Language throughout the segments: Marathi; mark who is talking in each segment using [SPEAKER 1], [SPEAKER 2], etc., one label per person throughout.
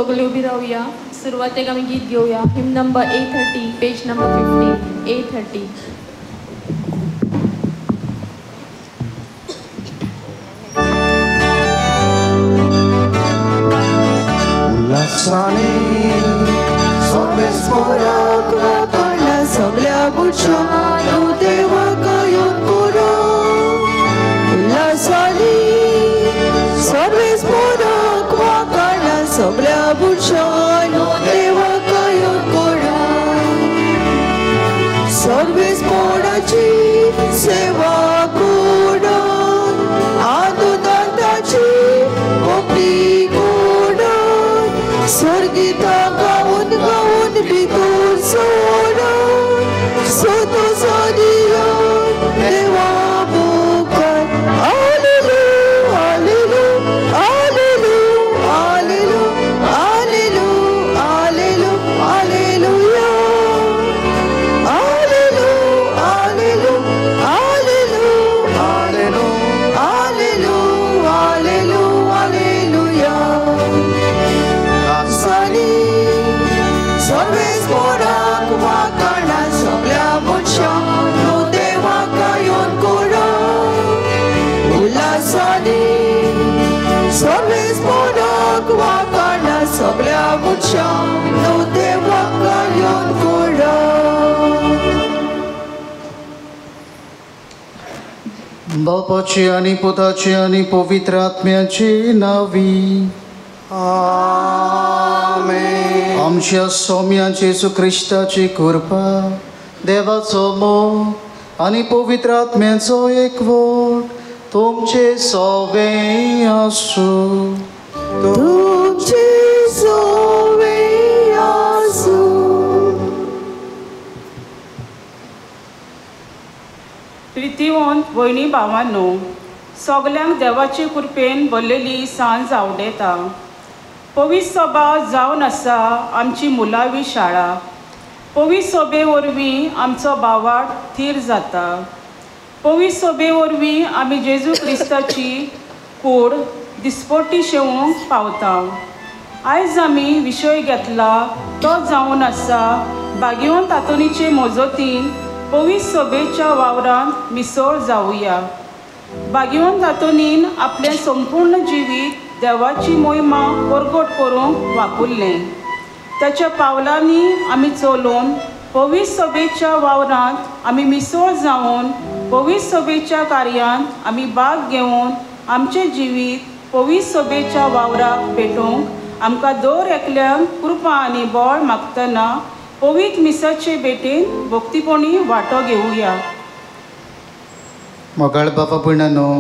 [SPEAKER 1] सगळे उभी राहूया. सुरुवातेक आम्ही गीत घेऊया. हिम नंबर 830, पेज नंबर 50, 830.
[SPEAKER 2] उल्हासाने सर्वेस पोराक वाकडला सगळ्या बुरशां देवाक येवन करो. उल्हासाने सर्वेस पोराक वाकडला सगळ्या बुरशां देवाक येवन करो. सर्वेस पोराची सेवा करो. आनंदाची भक्ती करो. स्वर्गीता गाऊन गाऊन भितर सोडा. सोतो सोदियो देवा मुखार. हालेलुया हालेलुया हालेलुया हालेलुया हालेलुया हालेलुया हालेलुया हालेलुया हालेलुया हालेलुया हालेलुया हालेलुया. सर्वेस पोराक वाकडला सगळ्या मनशां देवाक येवन करो. उल्हासाने सर्वेस पोराक वाकडला सगळ्या मनशां देवाक येवन करो.
[SPEAKER 3] बापाची आणि पुताची आणि पवित्र आत्म्याची नावी.
[SPEAKER 2] आमेन.
[SPEAKER 3] आमच्या सौम्याची येशू ख्रिस्ताची कृपा, देवाचो मोग आणि पवित्र आत्म्याचो एकवट तुमचे सगळे आसूं.
[SPEAKER 2] तुमचे सगळे आसूं.
[SPEAKER 4] प्रितीवंत भयणी भावांनो, सगल्यांक देवाचे कृपेन भरलेली सांज आवडेता. पवित्र सभा जावन आसा आमची मुलावी शाळा. पवित्र सभे वरवीं आमचो भावार्थ थीर जाता. पवित्र सभे वरवीं आमी जेजू क्रिस्ताची कूड दिसपट्टी शेवूंक पावता. आयज आमी विशय घेतला तो जावन आसा भाग्यवंत तातुनीचे मोजतीन पवित्र सभेच्या वावरांत मिसळ जावुया. भाग्यवंत तातुनीन आपलें संपूर्ण जिवीत देवाची मोहिमा परगट करूंक वापरलें. त्याच्या पावलांनी आमी चलून पवित्र सभेच्या वावरांत आमी मिसळ जावन पवित्र सभेच्या कार्यांत आमी भाग घेवन आमचें जिवीत पवित्र सभेच्या वावराक पेटोवंक आमकां दर एकल्यांक कृपा आनी बळ मागतना पवित्र मिसाचे भेटेन भक्तीपणी वांटो घेवया.
[SPEAKER 3] मोगाळ बाबा भयणांनो,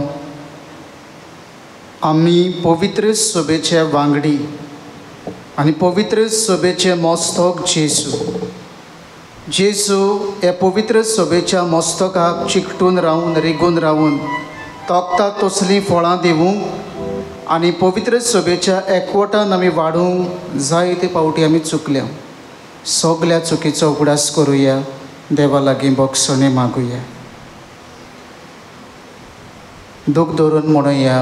[SPEAKER 3] आमी पवित्र सभेच्या वांगडी आणि पवित्र सभेचे मस्तक जेजू ह्या पवित्र सभेच्या मस्तकाक चिकटून रावून रेगून रावून तोखतात तसलीं फळां दिवूंक आनी पवित्र सभेच्या एकवटान आमी वाडूंक जायते फावटी आमी चुकल्या. सगल्या चुकीचो उगडास करुया. देवा लागीं बक्षणे मागुया. दूख धरून म्हणुया.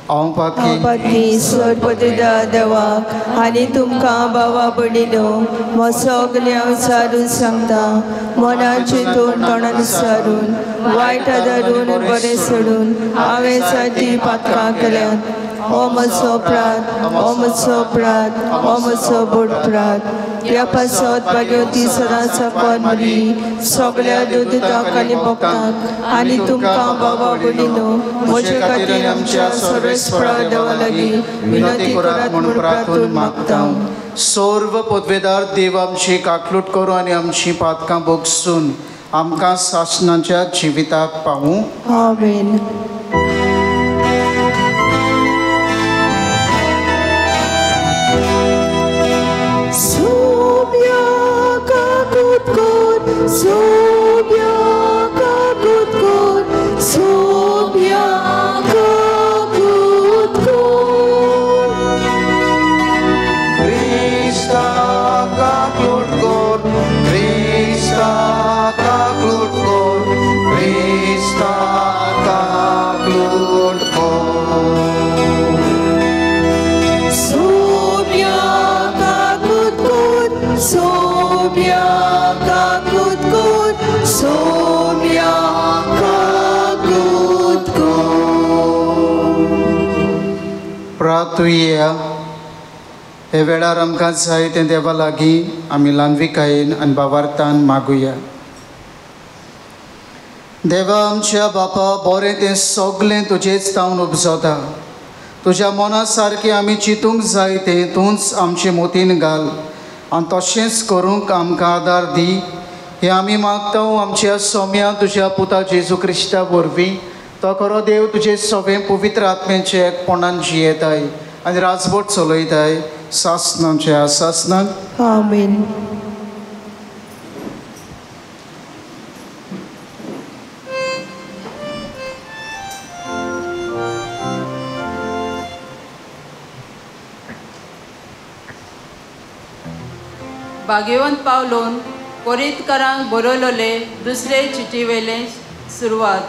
[SPEAKER 3] हांव
[SPEAKER 2] पाकी सर्वपददा देवाक आनी तुमकां भावा भयणीनो हो सगल्या विचारून सांगता. मनान चिंतून तोंडान विचारून वायट धरून बरें सोडून हांवें जायतीं पातकां केल्यात. हो म्हजो अपराध, हो म्हजो अपराध, हो म्हजो बुडपराध. ह्या पासत भाग्यवती सदांच मरी सगल्या दुदाक आनी भक्तांक आनी तुमकां भावा भयणीनो म्हजे खातीर आमच्या सर्वेस्परा देवा लागीं विनंती करात म्हूण प्रार्थून मागता.
[SPEAKER 3] सर्व पदवेदार देव आमची काकलूट करूं आनी आमची पातकां भोगसून आमकां सासणाच्या जिविताक पावूं.
[SPEAKER 2] आमेन.
[SPEAKER 3] Krista, तूं येया हे वेळार आमकां जाय तें देवा लागीं आमी लानविकायेन आनी भावार्थान मागुया. देवा आमच्या बापा, बरें तें सगळें तुजेच तावन उपजता. तुज्या मना सारकें आमी चिंतूंक जाय तें तूंच आमचे मोतीन घाल आनी तशेंच करूंक आमकां आदार दी. हे आमी मागता आमच्या सोम्या तुज्या पुता जेजू क्रिस्ता वरवीं. तो खरो देव तुजें सगळें पवित्र आत्म्याचे एकपणान जियेताय आनी राजवट चलयताय सासनाच्या सासनाक.
[SPEAKER 2] आमीन.
[SPEAKER 5] भाग्यवंत पावलोन कोरिंतकारांक बरयलोले दुसरे चिटी वेले सुरवात.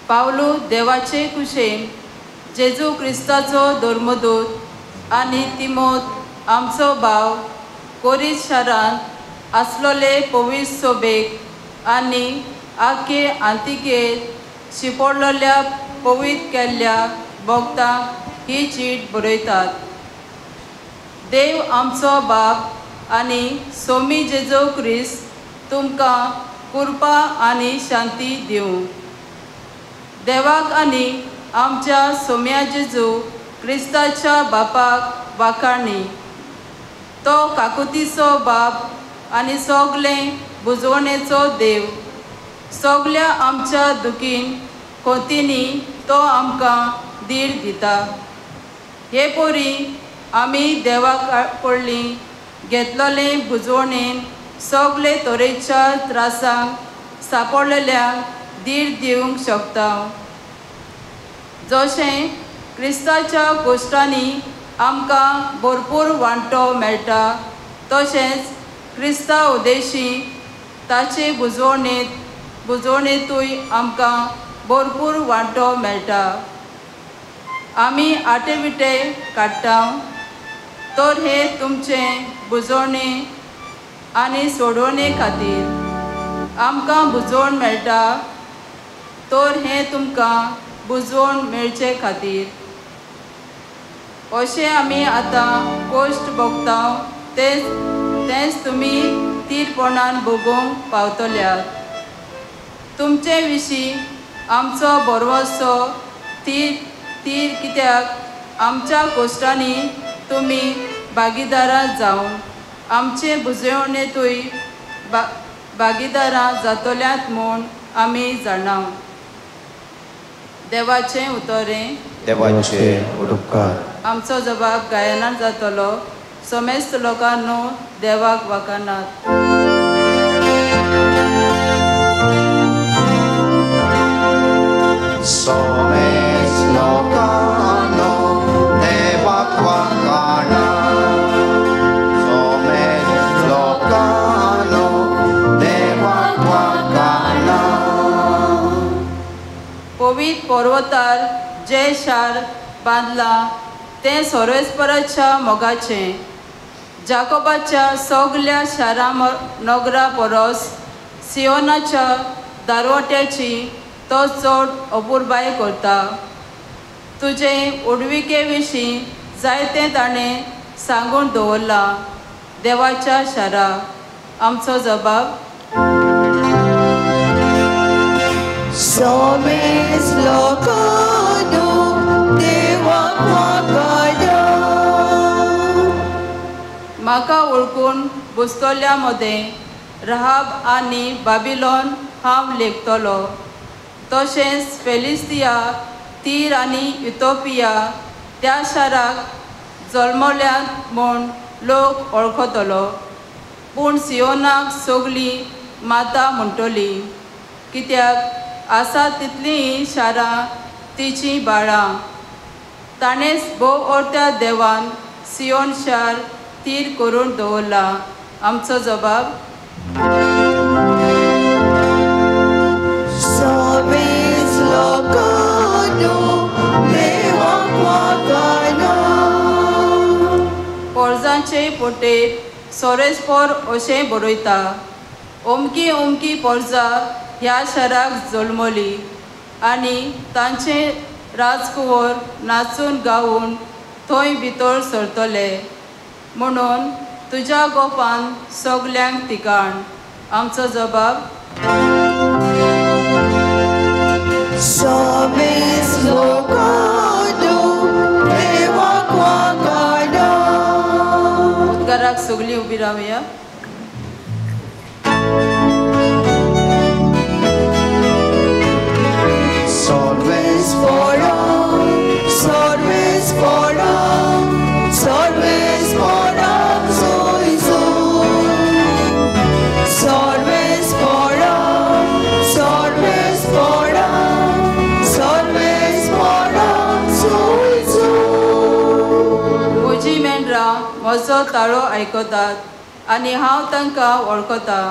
[SPEAKER 5] पावलू देवाचे कुशेन जेजू क्रिस्ताचो धर्मदूत आनी तिमोत आमचो भाव कोरींत शारांत आसलोले पवित्र सोबेक आनी आख्खे आंतिकेत शिपडलेल्या पवित्र केल्ल्या भक्तांक ही चीट बरयतात. देव आमचो बाप आनी सोमी जेजू क्रिस्त तुमकां कृपा आनी शांती दिवं. देवाक आनी आमच्या सोम्या जेजू क्रिस्ताच्या बापाक वाखाणी. तो काकुतीचो बाप आनी सगळें बुजवणेचो देव. सगळ्या आमच्या दुखीन खोतींनी तो आमकां धीर दिता. हे पोरी आमी देवाक पडली घेतलोले बुजवणेन सगळे तरेच्या त्रासांक सांपडलेल्यांक धीर दिवंक शकता. जशें क्रिस्ताच्या गोश्टांनी आमकां भरपूर वांटो मेळटा तशेंच क्रिस्ता उदेशी ताचे बुजवणेंतूय आमकां भरपूर वांटो मेळटा. आमी आटेविटे काडटा तर हे तुमचे बुजवणे आनी सोडवणे खातीर आमकां बुजवण मेळटा तर हे तुमकां बुजवण मेळचे खातीर. अशें आमी आतां गोश्ट भोगता तेंच तुमी तीरपणान भोगूंक पावतल्यात. तुमचे विशीं आमचो बरवसो तीर कित्याक आमच्या गोश्टांनी तुमी भागीदारां जावन आमचे बुजवणेंतूय भागीदारां जातल्यात म्हूण आमी जाणा. देवाचें उतोरें.
[SPEAKER 6] देवाचे उपकार.
[SPEAKER 5] आमचो जबाब गायनान जातलो. समेस्त लोकांनो देवाक वाखाणात.
[SPEAKER 6] समेस्त लोकांनो देवाक वाखाणात. समेस्त लोकांनो देवाक वाखाणात.
[SPEAKER 5] पवित्र पर्वतार जे शार बांदलां तें सोरेस्पराच्या मोगाचें. जाकोबाच्या सगळ्या शारां नगरा परस सियोनाच्या दारवट्याची तो चड अपुरबाय करता. तुजे उडविके विशीं जायतें ताणें सांगून दवरलां. देवाच्या शारा. आमचो जबाब.
[SPEAKER 2] समेस्त लोकांनो देवाक वाखाणा.
[SPEAKER 5] म्हाका वळखून बुजतल्या मदें राहाब आनी बाबिलोन हांव लेखतलो. तशेंच फेलिस्तिया, तीर आनी इथोपिया त्या शाराक जल्मल्यात म्हूण लोक वळखतलो. पूण सियोनाक सगळीं माता म्हणटलीं कित्याक आसा तितलीं शारां तिचीं बाळां. ताणेंच भोव ओर्त्या देवान सियोन शार तीर करून दवरला. आमचो जबाब.
[SPEAKER 2] समेस्त लोकांनो देवाक वाखाणा.
[SPEAKER 5] पोरजांचे पोटेर सोरेस्पोर अशें बरयता. ओमकी ओमकी पोरजां ह्या शाराक जल्मली आनी राजकुंवर नाचून गावून थंय भितर सरतले म्हणून तुज्या गोपान सगल्यांक तिकाण. आमचो जबाब
[SPEAKER 2] सवेस लोकांनो देवाक वाखाणा.
[SPEAKER 5] उद्गाराक सगळीं उबी रावया.
[SPEAKER 6] Solves
[SPEAKER 2] Fora, sorves fora, sorves fora, soizo. Sorves fora, sorves fora, sorves fora, soizo.
[SPEAKER 5] म्हजी मेंढरां म्हजो ताळो आयकतात आनी हांव तांकां वळखता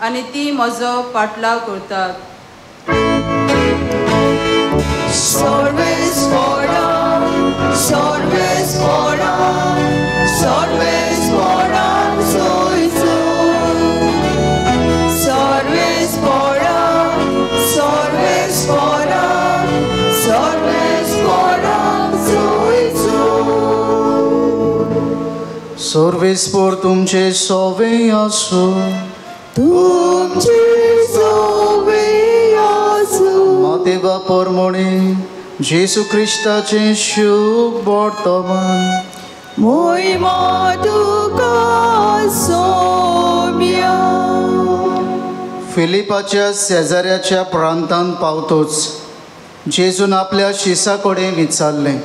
[SPEAKER 5] आनी ती म्हजो पाटलाव करतात.
[SPEAKER 2] Sorves fora, sorves fora, sorves fora, soizo. Sorves fora, sorves fora, sorves fora, soizo.
[SPEAKER 3] सर्वेस्पोर तुमचे सोवे आसो.
[SPEAKER 2] तुमची सोवे आसो.
[SPEAKER 3] देवा परमणे जेसू ख्रिस्ताचे शुभ वर्तमान.
[SPEAKER 2] मोहिमा तुका सोम्या.
[SPEAKER 3] फिलिपाच्या शेजाऱ्याच्या प्रांतांत पावतोच जेजून आपल्या शिसा कडेन विचारलें,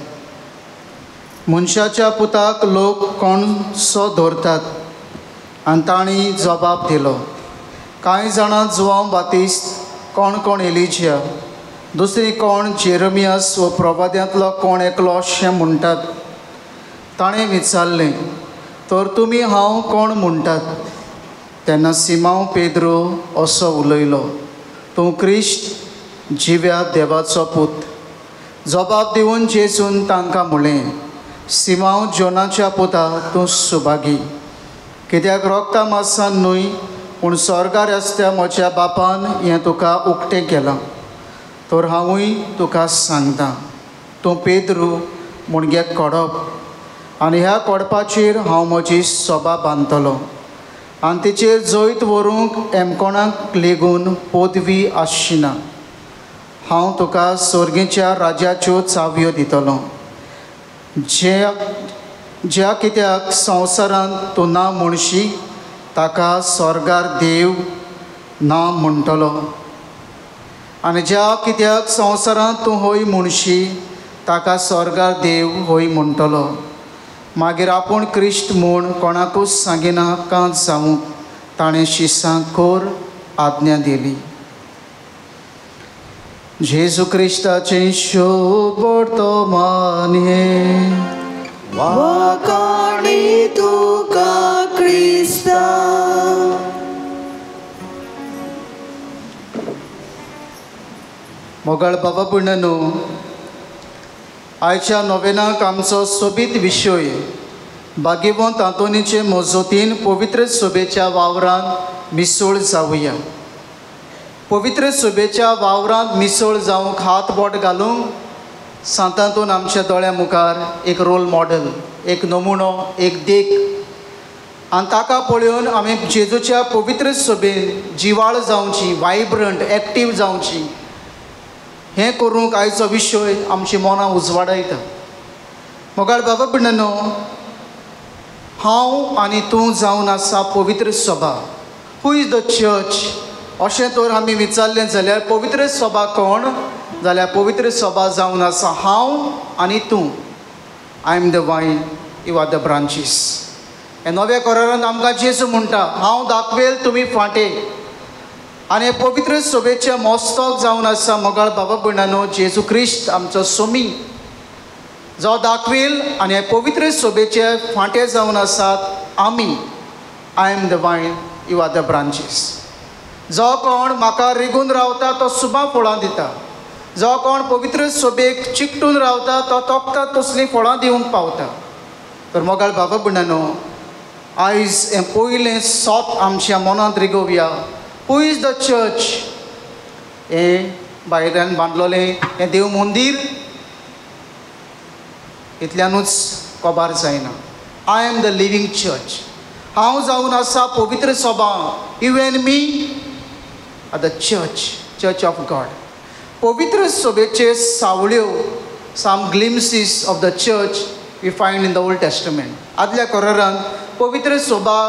[SPEAKER 3] मनशाच्या पुताक लोक कोण सो धरतात? आनी तांणी जबाब दिलो, कांय जाणां जुआंव बातिस्त, कोण कोण एलिजा, दुसरी कोण जेरमियास व प्रवाद्यांतलो कोण एकलो अशें म्हणटात. ताणें विचारलें, तर तुमी हांव कोण म्हणटात? तेन्ना सिमांव पेद्रो असो उलयलो, तूं क्रिस्त जिव्या देवाचो पूत. जबाब दिवन जेजून तांकां म्हळें, सिमांव जोनाच्या पुता तूं सुभागी, कित्याक रोगता मासान न्हय पूण स्वर्गार आसत्या म्हज्या बापान हें तुका उक्तें केलां. तर हांवूय तुका सांगतां, तूं पेद्रू मुणग्याक कोडप आनी ह्या कोडपाचेर हांव म्हजी सोबा बांदतलो आनी तिचेर जैत व्हरूंक एमकोणाक लेगून पदवी आसची ना. हांव तुका स्वर्गेच्या राज्याच्यो चावयो दितलो. ज्या कित्याक संवसारांत तूं ना म्हणशी ताका स्वर्गार देव ना म्हणटलो, आनी ज्या कित्याक संवसारांत तूं होय म्हणशी ताका स्वर्गार देव होय म्हणटलो. मागीर आपूण क्रिस्त म्हूण कोणाकूच सांगिनाका जावंक ताणें शिसांक खोर आज्ञा दिली. जेजू क्रिस्ताचें शुभ वर्तमान हें.
[SPEAKER 2] वाखाणी तुका क्रिस्ता.
[SPEAKER 3] मोगाळ बाबा भयणीनो, आयच्या नोवेनाक आमचो सोबीत विशय भाग्यवंत आंतोनीचे मोजोतीन पवित्र सोबेच्या वावरांत मिसळ जावया. पवित्र सोबेच्या वावरांत मिसळ जावंक हात बोट घालूंक सांतांतून आमच्या दोळ्या मुखार एक रोल मॉडेल, एक नमुनो, एक देख, आनी ताका पळोवन आमी जेजूच्या पवित्र सोबेन जिवाळ जावची, वायब्रंट, एक्टीव जावची, हें करूंक आयचो विशय आमची मनां उजवाडायता. मोगाळ बाबा भयणीनो, हांव आनी तूं जावन आसा पवित्र सोबा. हू इज द चर्च अशें तर आमी विचारलें जाल्यार पवित्र सोबा कोण? जाल्यार पवित्र सोबा जावन आसा हांव आनी तूं. I am the vine, you are the branches. हे नव्या करारांत आमकां जेजू म्हणटा, हांव दाखवेल तुमी फांटे. आनी हे पवित्र सोबेचें मस्तक जावन आसा मोगाळ बाबा भयणानो जेजू क्रिस्त आमचो सोमी, जो दाखवेल. आनी हे पवित्र सोबेचे फांटे जावन आसात आमी. I am the vine, you are the branches. जो कोण म्हाका रिगून रावता तो सुबां फळां दिता. जो कोण पवित्र सोबेक चिकटून रावता तो तोखता तसलीं फळां दिवंक पावता. तर मोगाळ बाबा भयणानो, आयज हें पयलें सोत आमच्या मनांत रिगोवया. Who is the church? हें भायल्यान बांदलोलें हें देव मंदीर इतल्यानूच कोबार जायना. I am the living church. हांव जावन आसा पवित्र सभा. You and me are the church of God. पवित्र सभेचे सावळ्यो, some glimpses of the church we find in the Old Testament. आदल्या करारांत पवित्र सभा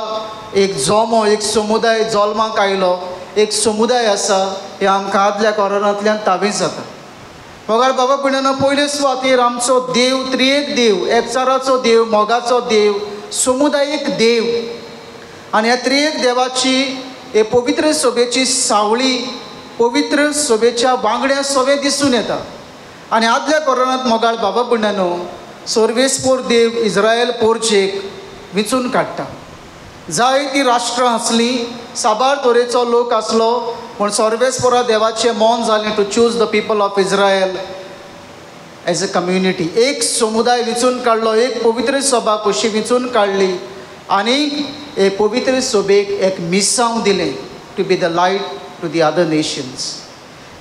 [SPEAKER 3] एक जोमो, एक समुदाय जल्माक आयलो, एक समुदाय आसा, हे आमकां आदल्या करारांतल्यान ताबीत जाता. मोगाळ बाबा पिण्यानं पयले सुवातेर आमचो देव त्रिएक देव, एकचाराचो देव, मोगाचो देव, समुदायीक देव, आनी ह्या त्रिएक देवाची हे पवित्र सभेची सावळी पवित्र सभेच्या वांगड्या सवे दिसून येता. आनी आदल्या करारांत मोगाळ बाबा पिण्यानो सर्वेस्पोर देव इस्रायल पोरचेक विचून काडटा. जायतीं राष्ट्रां आसलीं, साबार तरेचो लोक आसलो, पूण सर्वेस्परा देवाचें मोन जालें to choose the people of Israel as a community. एक समुदाय विचून काडलो, एक पवित्र सभा कशी विचून काडली, आनी हे पवित्र सभेक एक मिसांव दिलें to be the light to the other nations.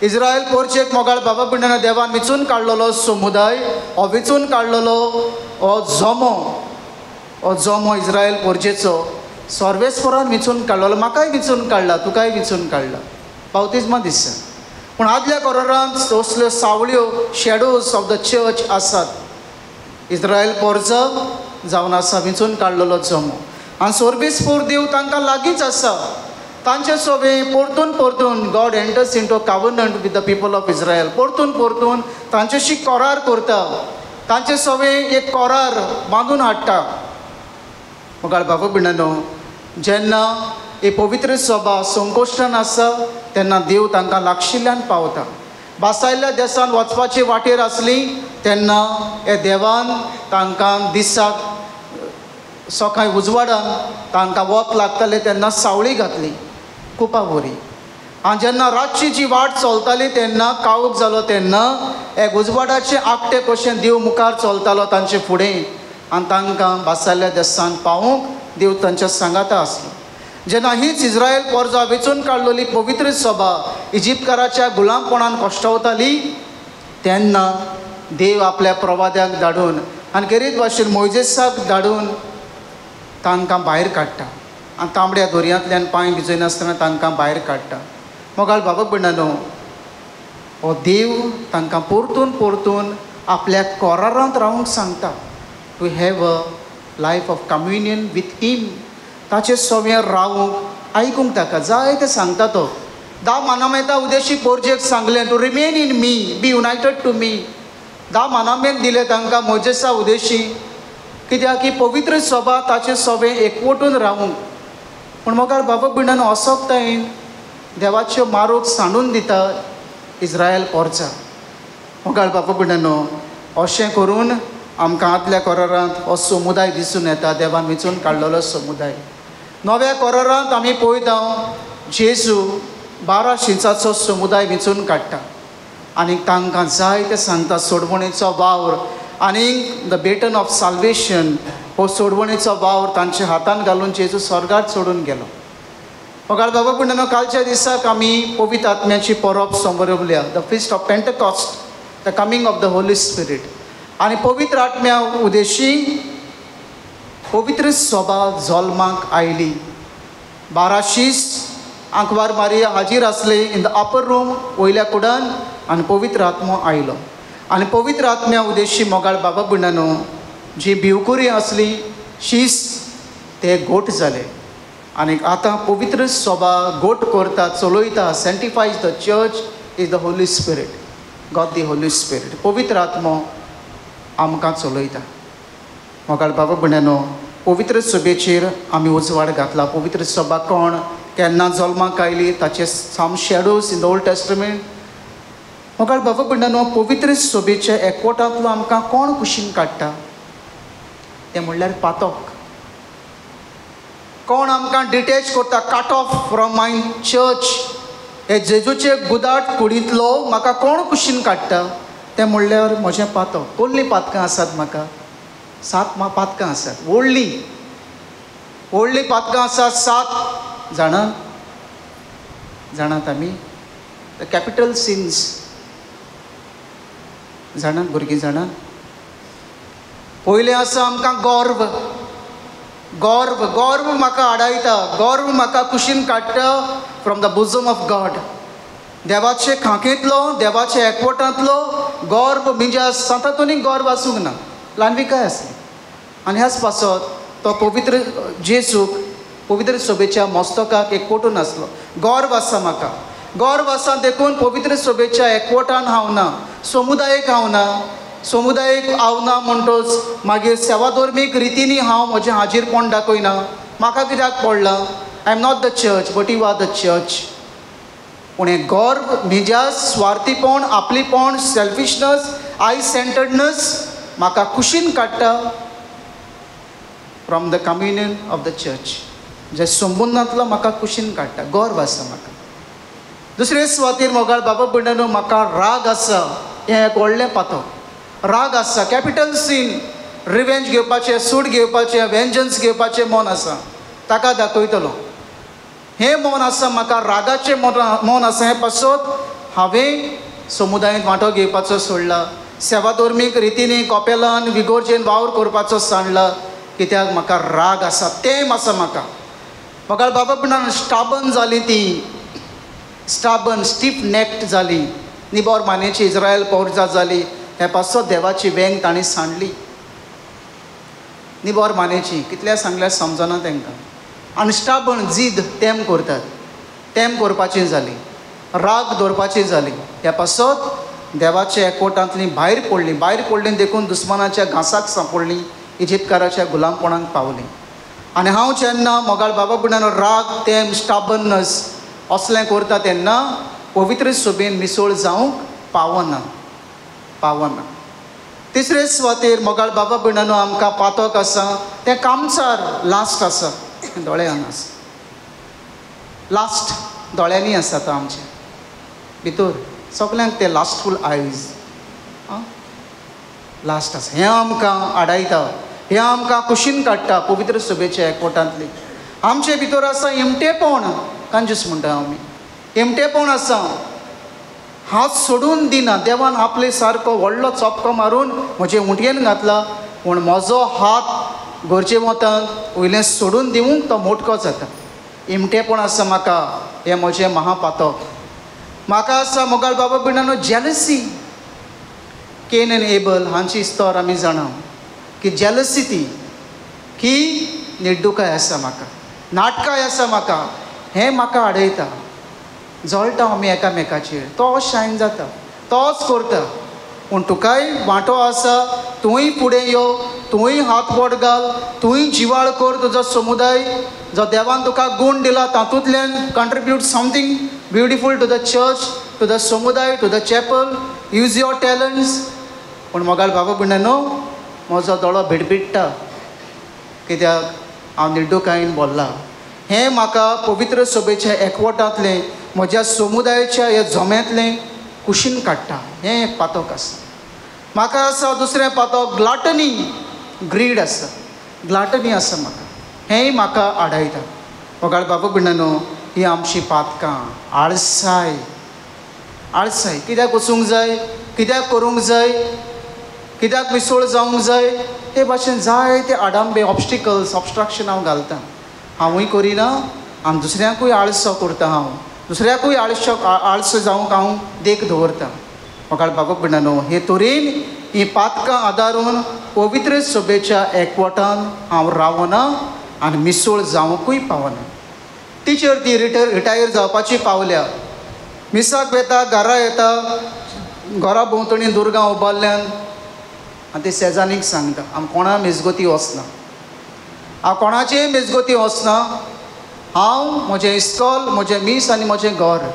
[SPEAKER 3] Israel पोरचेक मोगाळ बाबा पिण्यान देवान विचून काडलेलो समुदाय, हो विचून काडलेलो हो जोमो इस्रायल पोरचेचो सर्वेस्परान विचून काडलेलो. म्हाकाय विचून काडला, तुकाय विचून काडला, बावतिजमा दिसा. पूण आदल्या करारांत तसल्यो सावळ्यो शॅडोज ऑफ द चर्च आसात. इस्रायल पोरचो जावन आसा विचून काडलेलो जोमो, आनी सर्वेस्पोर देव तांकां लागींच आसा. तांचे सवे परतून परतून God enters into covenant with the people of Israel. परतून परतून तांचेशी करार करता, तांचे सवे एक करार बांदून हाडटा. मोगाळ बाबा पिण्यानो जेन्ना ही पवित्र सभा संकोश्टान आसा तेन्ना देव तांकां लागशिल्ल्यान पावता. बासायल्ल्या देशांत वचपाची वाटेर आसली तेन्ना हे देवान तांकां दिसाक सकाळीं उजवाडान तांकां वत लागतालें तेन्ना सावळी घातली खुपा बरी. आनी जेन्ना रातची जी वाट चलताली तेन्ना काळोख जालो तेन्ना एक उजवाडाचें आकटें कशें देव मुखार चलतालो तांचे फुडें, आनी तांकां बासायल्ल्या देशांत पावूंक देव तांच्या सांगाता आसलो. जेन्ना हीच इस्रायल पोरजां वेचून काडलेली पवित्र सभा इजिप्तकाराच्या गुलामपणान कश्टावताली तेन्ना देव आपल्या प्रवाद्याक धाडून आनी खेरीत भाशेन मोइजेसाक धाडून तांकां भायर काडटा, आनी तांबड्या दर्यांतल्यान पांय भिजयनासतना तांकां भायर काडटा. मोगाळ बाबा पिण्यानो हो देव तांकां परतून परतून आपल्या कोरारांत रावूंक सांगता to have a life of communion with him. ताचे सव्यार रावूंक आयकूंक ताका जाय तें सांगता तो. 10 मानामेंतां उदेशी पोरजेक सांगलें to remain in me, be united to me. 10 मानामेंत दिले तांकां मोजेसा उदेशी, कित्याक की पवित्र सभा ताचे सवे एकवटून रावूंक. पूण मोगाळ बाबा पिण्यान असोकतायेन देवाच्यो मारोग सांडून दिता इस्रायल पोरचां. मोगाळ बाबा पिण्यानो अशें करून आमकां आदल्या करारांत हो समुदाय दिसून येता, देवान वेचून काडलेलो समुदाय. नव्या करारांत आमी पळयता जेजू 12 शिंचाचो समुदाय वेचून काडटा आनी तांकां जाय तें सांगता सोडवणेचो वावर आनी द बेटन ऑफ साल्वेशन. हो सोडवणेचो वावर तांच्या हातान घालून जेजू स्वर्गांत सोडून गेलो. मोगाळ बाबा पिण्यानो कालच्या दिसाक आमी पवित्र आत्म्याची परब संबरवल्या, the feast of Pentecost, the coming of the Holy Spirit. आनी पवित्र आत्म्या उदेशी पवित्र सभा जल्माक आयली. 12 शीस आंकवार मारिया हाजीर आसले इन द अपर रूम वयल्या कुडान, आनी पवित्र आत्मो आयलो. आनी पवित्र आत्म्या उदेशी मोगाळ बाबा पिण्यानो जी भिवकुरी आसली शीस ते गोट जाले. आनी आतां पवित्र सभा गोट करता, चलयता, sanctifies the church is the Holy Spirit, God the Holy Spirit. पवित्र आत्मो आमकां चलयता. मोगाळ बाबा पिण्यानो पवित्र सभेचेर आमी उजवाड घातला. पवित्र सभा कोण, केन्ना जल्माक आयली, ताचे some shadows in the Old Testament. मोगाळ बाबा पिण्यानो पवित्र सभेच्या एकवटांतलो आमकां कोण कुशीन काडटा तें म्हणल्यार पातक. कोण आमकां डिटॅच करता, cut off from my church. हे जेजूचे गुदाट कुडींतलो म्हाका कोण कुशीन काडटा तें म्हणल्यार म्हजें पातक. कसलीं पातकां आसात म्हाका? 7 पातकां आसात. व्हडलीं पातकां आसात 7. जाणात आमी द कॅपिटल सिन्स जाणात भुरगीं जाणात. पयलें आसा आमकां गर्व गर्व गर्व म्हाका आडायता गर्व म्हाका कुशीन काडटा from the bosom of God देवाचे खांकेंतलो देवाच्या एकवटांतलो गर्व म्हणजे सांतातुनी गर्व आसूंक ना ल्हानवी काय आसली आनी ह्याच पासत तो पवित्र जेसूक पवित्र सभेच्या मस्तकाक एकवटून आसलो गर्व आसा म्हाका गर्व आसा देखून पवित्र सभेच्या एकवटान हांव ना समुदायाक हांव ना समुदायाक हांव म्हणटोच मागीर सेवाधर्मीक रितींनी हांव म्हजें हाजीरपण दाखयना म्हाका कित्याक पडलां I am not the church but you are the church पूण हें गर्व म्हज्या स्वार्थीपण आपलीपण सेल्फिशनस आय सेंटर्डनस म्हाका कुशीन काडटा from the communion of the church जे संबंदांतलो म्हाका कुशीन काडटा गर्व आसा म्हाका दुसरे सुवातेर मोगाळ बाबा भयणानो म्हाका राग आसा हें एक व्हडलें पातक राग आसा कॅपिटल सीन रिवेंज घेवपाचें सूड घेवपाचें वेंजन्स घेवपाचें मन आसा ताका दाखयतलो हें मन आसा म्हाका रागाचें मन आसा हें पासत हांवें समुदायांत वांटो घेवपाचो सोडला सेवाधर्मीक रितींनी कॉपेलान विगोर्जेन वावर करपाचो सांडला कित्याक म्हाका राग आसा तेम आसा म्हाका मोगाळ बाबा भयणान स्टाबन जाली ती स्टाबन स्टीफ नेक्ट जाली निबोर मानेची इज्रायल पौरजा जाली हे पासत देवाची वेंग ताणी सांडली निबोर मानेची कितल्या सांगल्यार समजना तांकां आनी स्टाबन जीद तेम करतात तेम करपाची जाली राग दवरपाची जाली ह्या पासत देवाच्या एकवटांतली भायर पडली देखून दुस्मानाच्या घासाक सांपडली इजिप्तकाराच्या गुलामपणाक पावली आनी हांव जेन्ना मोगाळ बाबा भयणानो राग तेम स्टाबनस असलें करता तेन्ना पवित्र सभेन मिसळ जावंक पावना तिसरे सुवातेर मोगाळ बाबा भयणानो आमकां पातक आसा तें कामचार लास्ट आसा दोळ्यान आसा लास्ट दोळ्यांनी आसा तो आमचे भितर सगल्यांक ते लास्टफूल आयज लास्ट आसा हें आमकां आडायता हें आमकां कुशीन काडटा पवित्र सभेच्या एकवटांतली आमचे भितर आसा इमटेपण कंजूस म्हणटा आमी इमटेपण आसा हात सोडून दिना देवान आपले सारको व्हडलो चोपको मारून म्हजे उंटयेन घातला पूण म्हजो हात घरचे वतांत वयलें सोडून दिवंक तो मोटको जाता इमटेपण आसा म्हाका हें म्हजें महापातक म्हाका आसा मोगाळ बाबा भयणानो जेलसी केन एंड एबल हांची इस्तोर आमी जाणा की जेलसी ती की निर्डुकाय आसा म्हाका नाटकाय आसा म्हाका हें म्हाका आडयता जळटा आमी एकामेकाचेर तो शायन जाता तोच करता पूण तुकाय वांटो आसा तूंय फुडें यो तूंय हात बोट घाल तूंय जिवाळ कर तुजो समुदाय जो देवान तुका गूण दिला तातूंतल्यान contribute something beautiful to the church to the समुदाय to the chapel use your talents पूण मोगाळ बाबा भयणानो म्हजो दोळो भिडभिडटा कित्याक हांव निर्डुकायेन बोल्ला हें म्हाका पवित्र सभेच्या एकवटांतलें म्हज्या समुदायाच्या ह्या झोम्यांतलें कुशीन काडटा हें एक पातक आसा म्हाका आसा दुसरें पातक ग्लाटनी ग्रीड आसा ग्लाटनी आसा म्हाका हेंय म्हाका आडायता मोगाळ बाबा भयणानो ही आमची पातकां आळसाय आळसाय कित्याक वचूंक जाय कित्याक करूंक जाय कित्याक मिसळ जावंक जाय ते भाशेन जाय ते आडांबे ऑब्स्टिकल्स ऑब्स्ट्रक्शन हांव घालता हांवूय करिना आनी दुसऱ्यांकूय आळसो करता हांव दुसऱ्याकूय आळसो जावंक हांव देख दवरता मोगाळ बाबा भयणानो हे तरेन ही पातकां आदारून पवित्र सभेच्या एकवटान हांव रावना आनी मिसळ जावंकूय पावना टिचर ती रिटायर जावपाची पावल्या मिसाक वेता घरा येता घरा भोंवतणी दुर्गा उबारल्यान आनी ते शेजानीक सांगता हांव कोणा मेजगोती वचना हांव कोणाचेय मेजगोती वचना हांव म्हजें इस्कॉल म्हजें मीस आनी म्हजें घर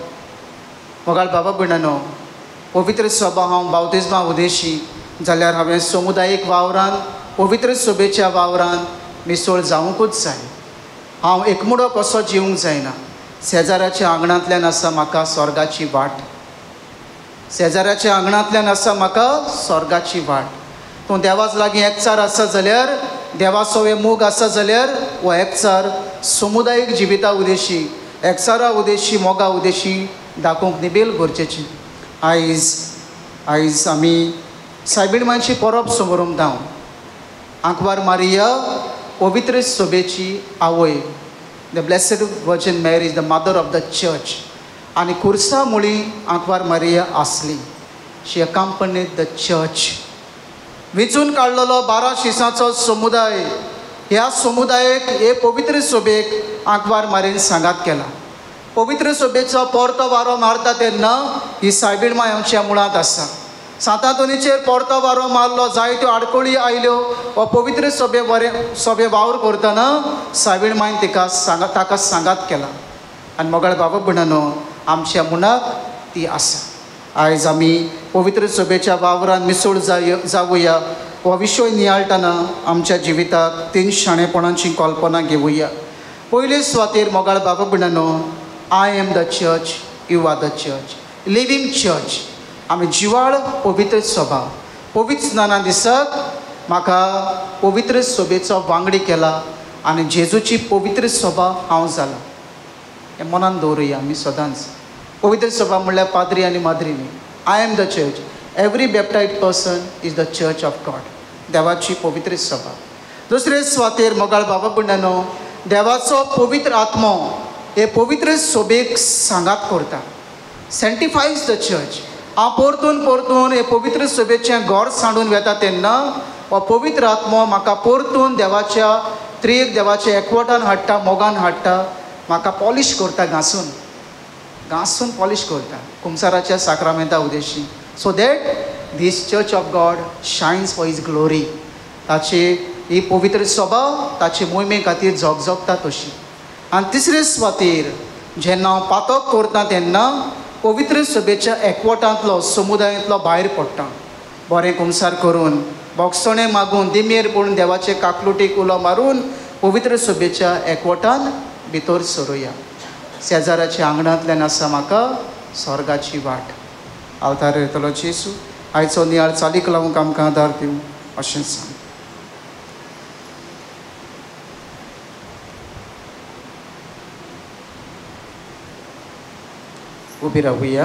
[SPEAKER 3] मोगाळ बाबा भयणानो पवित्र सभा हांव बावतिजमा उदेशी जाल्यार हांवें समुदायीक वावरान पवित्र सभेच्या वावरान मिसळ जावंकूच जाय हांव एकमुडो कसो जिवंक जायना शेजाऱ्याच्या आंगणांतल्यान आसा म्हाका स्वर्गाची वाट शेजाऱ्याच्या आंगणांतल्यान आसा म्हाका स्वर्गाची वाट तूं देवाच लागीं एकचार आसा जाल्यार देवाचो हे मोग आसा जाल्यार हो एकचार समुदायीक जिविता उदेशी एकचारा उदेशी मोगा उदेशी दाखोवंक निबेल गरजेची आयज आमी सायबीण मांयची परब समारंभ आंकवार मारिया पवित्र सभेची आवय. द ब्लेसेड वर्जिन मॅरी is the mother of the church. आनी कुर्सा मुळी आंकवार मारिया आसली. शी अकंपनीड द चर्च. वेंचून काडलेलो 12 शिसांचो समुदाय, ह्या समुदायाक हे पवित्र सभेक आंकवार मारीन सांगात केला. पवित्र सभेचो परतो वारो मारता तेन्ना ही सायबीण माय आमच्या मुळांत आसा. सातातोनीचेर परतो वारो मारलो, जायत्यो आडकोळी आयल्यो व पवित्र सभे वावर करतना सायबीण मायन ताका सांगात केला. आनी मोगाळ बाबा भयणानो, आमच्या मुणाक ती आसा. आयज आमी पवित्र सभेच्या वावरान मिसळ जावुया. हो विशय नियाळटना आमच्या जिविताक 3 शाणेपणांची कल्पना घेवुया. पयले सुवातेर मोगाळ बाबा भयणानो, I am the church, you are the church. Living church. आमी जिवाळ पवित्र सभा. पवित्र स्नाना दिसाक म्हाका पवित्र सभेचो वांगडी केला आनी जेजूची पवित्र सभा हांव जाला. हें मनान दवरुया आमी सदांच. पवित्र सभा म्हणल्यार पाद्री आनी माद्रीनी. I am the church. Every baptised person is the church of God. देवाची पवित्र सभा. दुसरे सुवातेर मोगाळ बाबा भयणानो, देवाचो पवित्र आत्मो हे पवित्र सभेक सांगात करता. सेंटिफायज द चर्च. हांव परतून हे पवित्र सभेचें घर सांडून वेता तेन्ना हो पवित्र आत्मो म्हाका परतून देवाच्या त्रियेक देवाच्या एकवटान हाडटा, मोगान हाडटा, म्हाका पॉलिश करता, घासून पॉलिश करता कुंसाराच्या साक्रामेंता उद्देशी. So that this church of God shines for his glory. ताची ही पवित्र सभा ताचे मोहिमे खातीर झगझगता तशी. आनी तिसरे सुवातेर जेन्ना हांव पातक करता तेन्ना पवित्र सभेच्या एकवटांतलो समुदायांतलो भायर पडटा. बरें कुंसार करून, बोगसणे मागून, दिमेर पडून, देवाचे काकलुटीक उलो मारून पवित्र सभेच्या एकवटान भितर सरुया. शेजाराच्या आंगणांतल्यान आसा म्हाका स्वर्गाची वाट. अवतार येतलो जेसू आयचो नियाळ चालीक लावूंक आमकां आदार दिवं अशें सांग. उबी रावुया.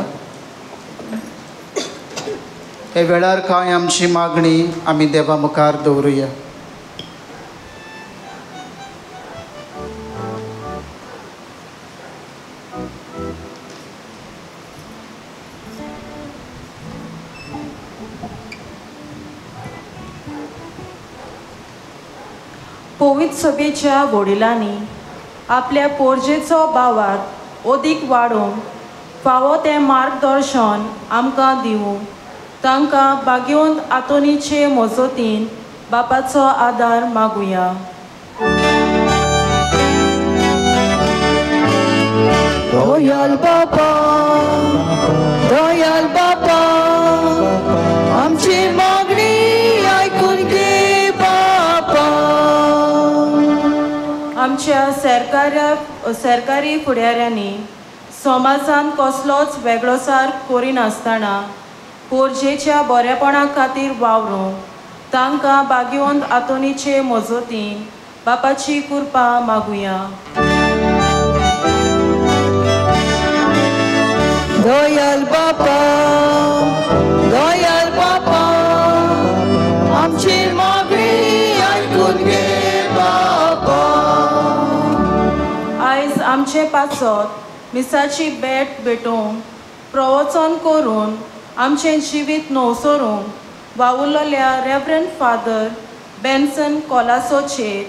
[SPEAKER 3] हे वेळार कांय आमची मागणी आमी देवा मुखार दवरुया.
[SPEAKER 7] पवित्र सभेच्या वडिलांनी आपल्या पोरजेचो भावार्थ अदीक वाडोवंक फावो तें मार्गदर्शन आमकां दिवूं तांकां भाग्यवंत आतोनीचे मजतीन बापाचो आदार मागुया.
[SPEAKER 2] दयाल बापा, आमची मागणी आयकून घे बापा.
[SPEAKER 7] आमच्या सरकारी फुडाऱ्यांनी समाजान कसलोच वेगळोसार करिनासतना पोरजेच्या बरेपणा खातीर वावरूंक तांकां भाग्यवंत आतोनीचे मजतीन बापाची कृपा मागुया.
[SPEAKER 2] दयाल बापा, आमची मागणी आयकून घे बापा.
[SPEAKER 7] आयज आमचे पासत मिसाची भेटोवंक प्रवचन करून आमचें जिवीत नवसरूंक वावुरलेल्या रेव्हरंड फादर बेन्सन कोलासोचेर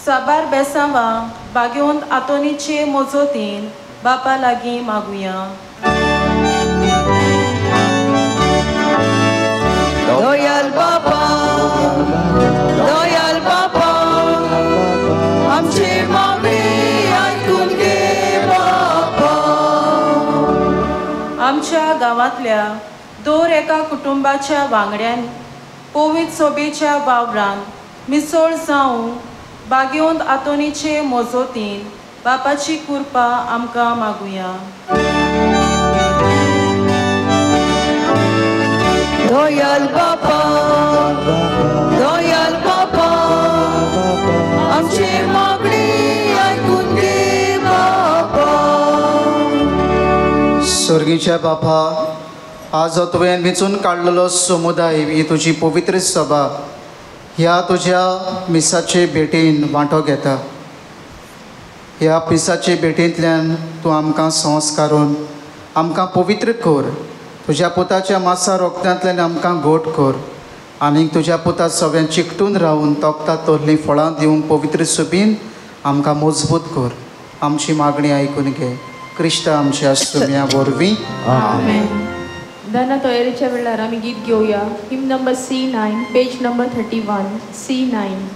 [SPEAKER 7] साबार बेसांवा भाग्यवंत आतोनीचे मजतीन बापा लागीं मागुया.
[SPEAKER 2] दयाल बापा, आमची मागणी आयकून घे बापा.
[SPEAKER 7] आमच्या गांवांतल्या दर एका कुटुंबाच्या वांगड्यान पवित्र सभेच्या वावरांत मिसळ जावंक भाग्यवंत आतोनीचे मजतीन बापाची कृपा आमकां मागुया.
[SPEAKER 2] दयाल बापा, आमची मागणी आयकून घे बापा.
[SPEAKER 3] स्वर्गीच्या बापा, आज तुवें वेंचून काडलेलो समुदाय ही तुजी पवित्र सभा ह्या तुज्या मिसाचे भेटेन वांटो घेता. ह्या पिसाचे भेटेंतल्यान तूं आमकां संस्कारून आमकां पवित्र कर. तुज्या पुताच्या मासा रोगत्यांतल्यान आमकां घोट कर आनी तुज्या पुता सगळ्यां चिकटून रावून तोखता तोरलीं फळां दिवंक पवित्र सुबीन आमकां मजबूत कर. आमची मागणी आयकून घे. क्रिस्ता आमच्या सुम्या वरवीं
[SPEAKER 1] आमेन. दना तयारीच्या वेळार आमी गीत घेवया. Hymn number C9 page number 31 C9.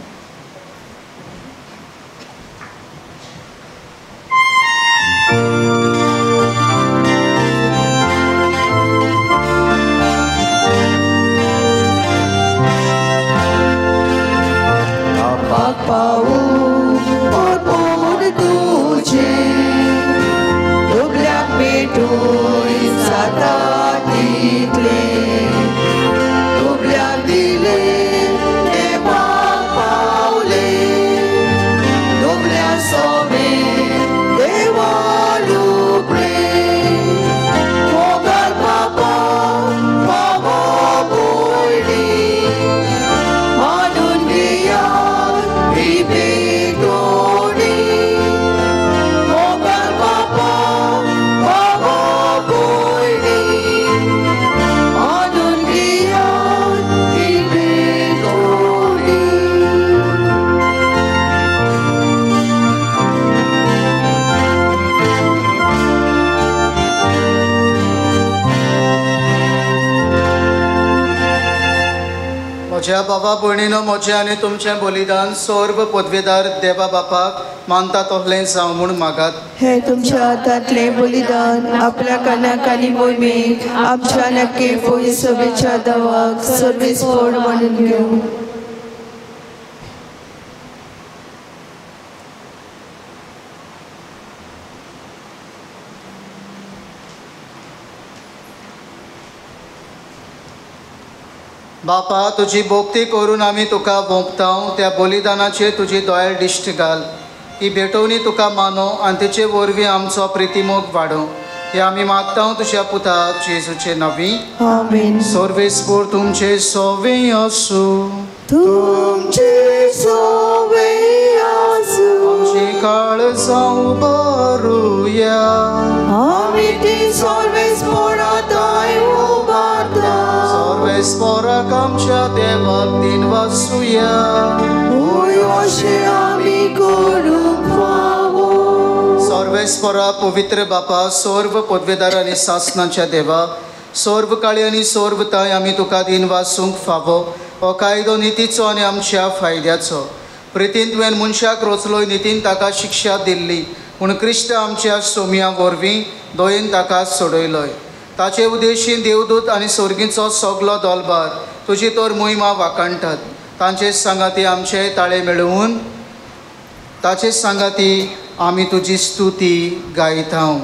[SPEAKER 3] म्हज्या बाबा भयणीनो, म्हजें आनी तुमचें बलिदान सर्व पदवेदार देवा बापाक मानता तसलें जावं म्हूण मागात.
[SPEAKER 2] हे तुमच्या हातांतलें बलिदान आपल्या कानाक आनी मोहिमेक आमच्या नक्की फोय सभेच्या देवाक सर्वेस्फोड म्हणून घेवं.
[SPEAKER 3] बापा, तुजी भोक्ती करून आमी तुका भोगतांव. त्या बलिदानाचेर तुजी दोळ्यार दिश्ट घाल. ही भेटोवणी तुका मानो आनी तेचे वरवीं आमचो प्रितीमोग वाडो. हे आमी मागतांव तुज्या पुता जेजूचे नवी.
[SPEAKER 2] आमेन.
[SPEAKER 3] सर्वेस्फोर तुमचे सोवे आसूं.
[SPEAKER 2] तुमचे सोवे आसूं.
[SPEAKER 3] आमची काळजां उबारुया.
[SPEAKER 2] आमी ती सर्वेस्फोडांताय उबारता.
[SPEAKER 3] सर्वेस्फोराक आमच्या देवाक दिन वासुया.
[SPEAKER 2] होय अशें आमी करूंक फावो.
[SPEAKER 3] सर्वेस्परा पवित्र बापा, सर्व पदवेदार आनी सासनाच्या देवा, सर्व काळी आनी सर्व ताय आमी तुका दिन वासूंक फावो. हो कायदो नितीचो आनी आमच्या फायद्याचो. प्रितीन तुवें मनशाक रोचलोय, नितीन ताका शिक्षा दिल्ली, पूण क्रिस्त आमच्या सोम्या वरवीं दोयेन ताका सोडयलोय. ताचे उद्देशीन देवदूत आनी सर्गीचो सगलो दोलबार तुजी तर मोहिमा वाकाणटात. तांचे सांगाती आमचे ताळे मेळवून ताचे सांगाती आमी तुजी स्तुती गायतांव.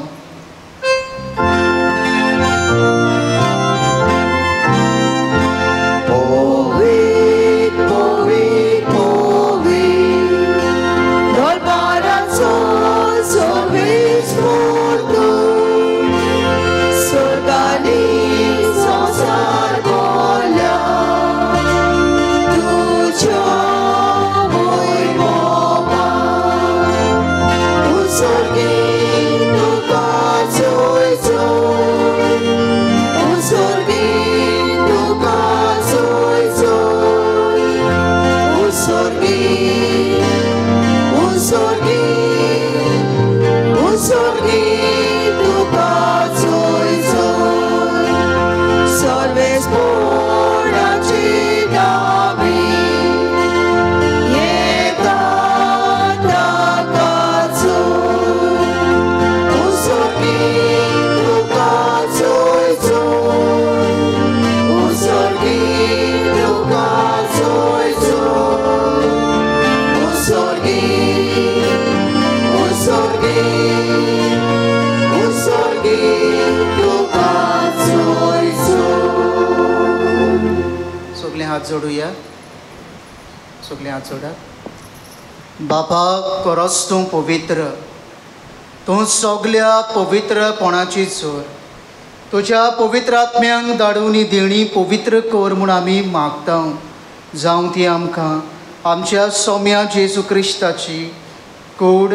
[SPEAKER 3] हात जोडूया. सगळे हात जोडात. बापा, खरोच तूं पवित्र. तूं सगल्या पवित्रपणाची चोर. तुज्या पवित्र आत्म्यांक धाडून ही देणी पवित्र कर म्हूण आमी मागतां. जावं ती आमकां आमच्या सोम्या जेजू क्रिस्ताची कूड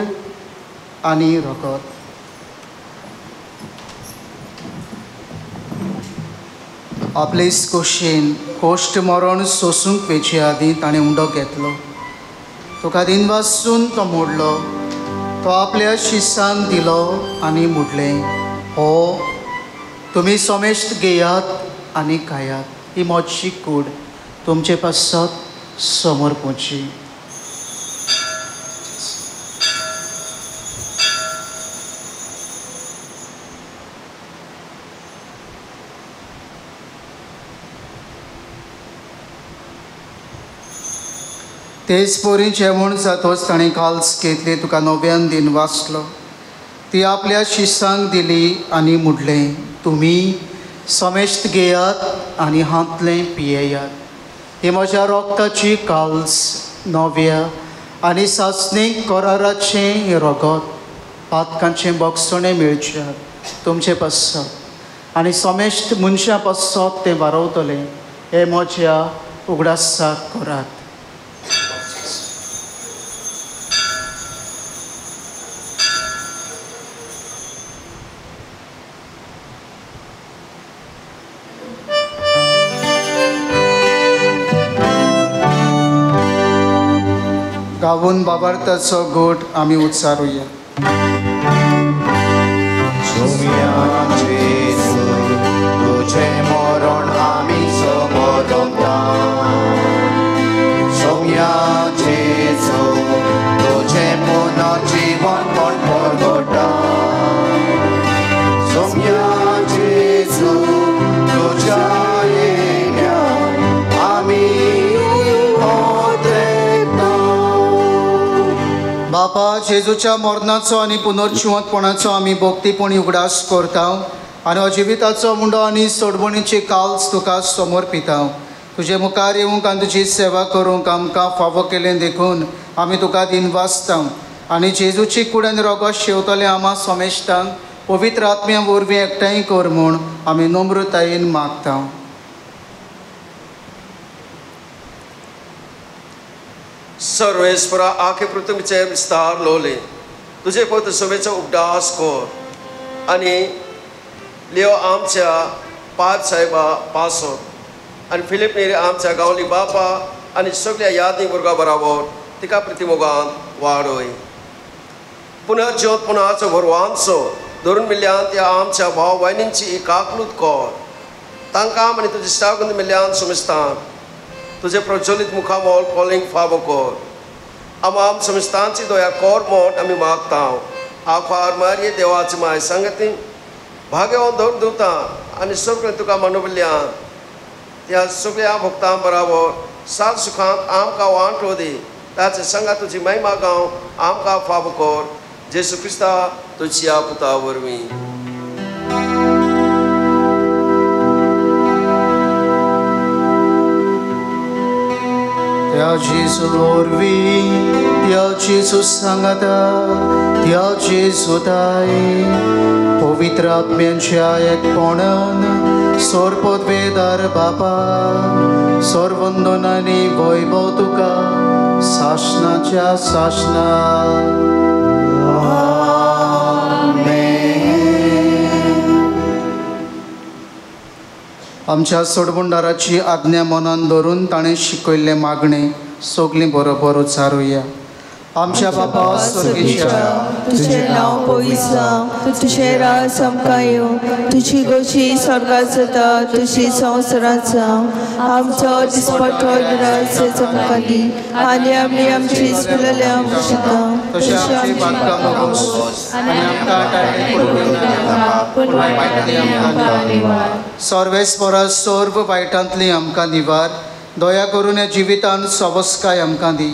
[SPEAKER 3] आनी रगत. आपले खोशेन कोश्ट मरण सोसूंक वेचे आदीं ताणें उंडो घेतलो. तुका दिनवासून तो मोडलो. तो आपल्या शिसांक दिलो आनी म्हटलें, हो तुमी सोमेश्ट घेयात आनी खायात. ही मोजशी कूड तुमचे पासत समर्पूची. तेच पोरी जेवण जातोच ताणें काल्स घेतली. तुका नव्यान दिन वाचलो. ती आपल्या शिसांक दिली आनी म्हटलें, तुमी समेश्ट घेयात आनी हातलें पियेयात. ही म्हज्या रोगताची काल्स नव्या आनी सासणीक कराराचें रगत पातकांचें बोगसणें मेळच्यात तुमचे पासत आनी समेश्ट मनशां पासत तें वारवतलें. हे म्हज्या उगडासाक करात. गावून बाबार्ताचो गोठ आमी उच्चारुया.
[SPEAKER 6] सोम्या जेजू तुझें मरण आमी समरता. सोम्या जेजू तुझें पुनर्जीवन कोण परगटा. सोम्या जेजू तुझ्या येण्यान आमी
[SPEAKER 3] बापा जेजूच्या मरणाचो आनी पुनर्जिवंतपणाचो आमी भोक्तीपणी उगडास करता आनी अजिविताचो मुंडो आनी सोडवणीचे काल्स तुका समर्पिता. तुजे मुखार येवंक आनी तुजी सेवा करूंक आमकां फावो केलें देखून आमी तुका दिनवासता आनी जेजूची कूड आनी रगत शेवतले आमा सोमेश्टांक पवित्र आत्म्या वरवीं एकठांय कर म्हूण आमी नम्रतायेन मागता.
[SPEAKER 8] सर्वेस्परा आखे पृथ्वीचे विस्तार लोले तुझे पवित्र सभेचो उपदास कर आनी लिओ आमच्या पाद साहेबा पासत आनी फिलीप नेरे आमच्या गांवली बापा आनी सगळ्या यादी भुरगां बराबर तिका प्रतिमोगान वाडय. पुनर्जिवंतपणाचो भरवांचो धरून मिल्यान त्या आमच्या भाव भयणींची एकाकलूत कर. तांकां आनी तुजे सावगंद मिल्यान समिस्तान तुझे प्रज्वलित मुखामोल कॉलिंग फावो कर. आम समिस्तांची दोया कोर मोठ आमी मागता. आफार मारिये देवाची माय संगती भाग्यवान धरून दिवता आनी सगळें तुका मनोविल्ल्यान त्या सगळ्या भक्तां बराबर सार सुखांत आमकां वांटो दी. ताचे संगा तुजी महिमा गांव आमकां फावो कर. जेसू क्रिस्ता तुज्या पुता वरवीं.
[SPEAKER 3] त्या जेजू वरवीं त्या जेजू सांगाता त्या जेजूताय पवित्र आत्म्यांच्या एकपणान सोरपदवेदार बापा सोरवंदन आनी वैभव तुका सासणाच्या सासणा. आमच्या सोडबुंडाराची आज्ञा मनान धरून ताणें शिकयल्लें मागणें सगळीं बरोबर उच्चारुया. आमच्या बापा स्वर्गीच्या
[SPEAKER 2] तुझें नांव पवित्र जावं. तुझें राज आमकां येवं. तुजी गोशी स्वर्गांत जाता तुजी संवसारांत जावं. आमचो दिसपट्टो राज आमकां दी आनी आमी आमची इस्पिल्ल्यांक शिका
[SPEAKER 3] तशें आमची बातकां नगोस आनी आमकां टायटेक पडूंक नाका पूण वायटांतली आमकां निवार. सर्वेस्परा सर्व वायटांतली आमकां निवार. दया करून ह्या जिवितांत सवस्काय आमकां दी.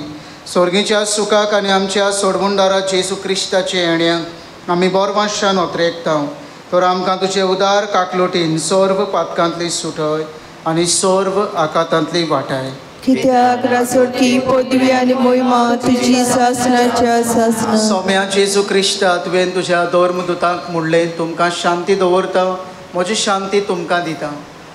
[SPEAKER 3] स्वर्गीच्या सुखाक आनी आमच्या सोडबुंडारा जेजू क्रिस्ताचे येण्याक आमी बोरवांशान ओतरेकता. तर आमकां तुजे उदार काकलोटीन सर्व पातकांतली सुटय आनी सर्व आकांतांतली वाटाय.
[SPEAKER 2] कित्याक रासोडकी पदवी आनी मोहिमा तुजी सासणाच्या सासणा.
[SPEAKER 3] सोम्या जेजू क्रिस्ता तुवें तुज्या धर्मदुतांक म्हणलें तुमकां शांती दवरता म्हजी शांती तुमकां दिता.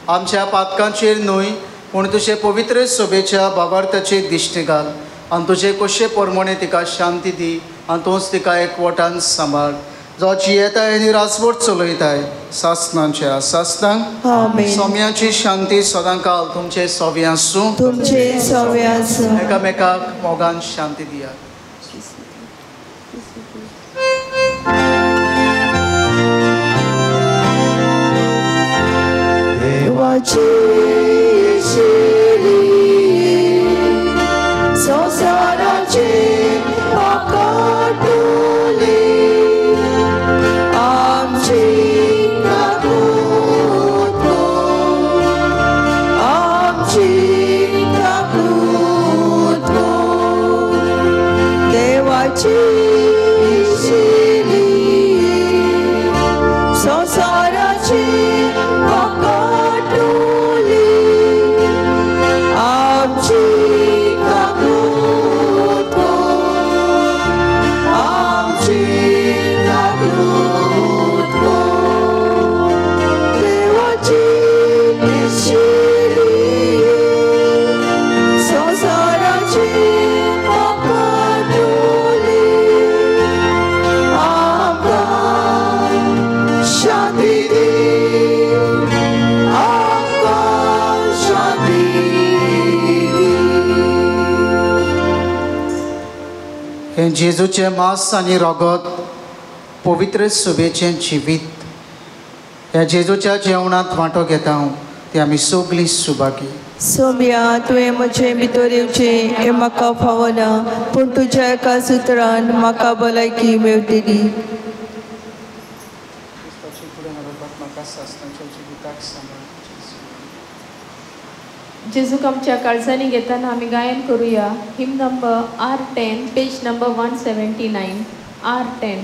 [SPEAKER 3] आमच्या पातकांचेर न्हय पूण तुजे पवित्र सोबेच्या भावार्थाचे दिश्टी घाल आनी तुजे कशे परमणे तिका शांती दी आनी तूंच तिका एकवटान सांबाळ जो जियेताय आनी रासभर चलयताय सासनांच्या सासनांक
[SPEAKER 2] आमेन.
[SPEAKER 3] सोम्याची शांती सदांकाल तुमचे सोबे आसूं
[SPEAKER 2] तुमचे सवे आसूं.
[SPEAKER 3] एकामेकाक मोगान शांती दिया.
[SPEAKER 2] देवाची शिरी संसाराचे पाकाटुली आमची काकूत आमची काकूत देवाची शिरी संसाराची पाकाटुली आमची काकूत आमची काकूत देवाची शिरी संसाराची पाकाटुली आमकां शांती दी आमकां शांती दी.
[SPEAKER 3] हे जेजूचे मांस आनी रगत पवित्र सुबेचें जिवीत ह्या जेजूच्या जेवणांत वांटो घेता हांव ती आमी सगळीं सुभागी.
[SPEAKER 2] सोम्या तुवें म्हजें भितर येवचें हें म्हाका फावना पूण तुज्या एका सुत्रान म्हाका भलायकी मेळटली.
[SPEAKER 1] जेजूक आमच्या काळजांनी घेताना आमी गायन करूया. Hymn number R10 page number 179 R10.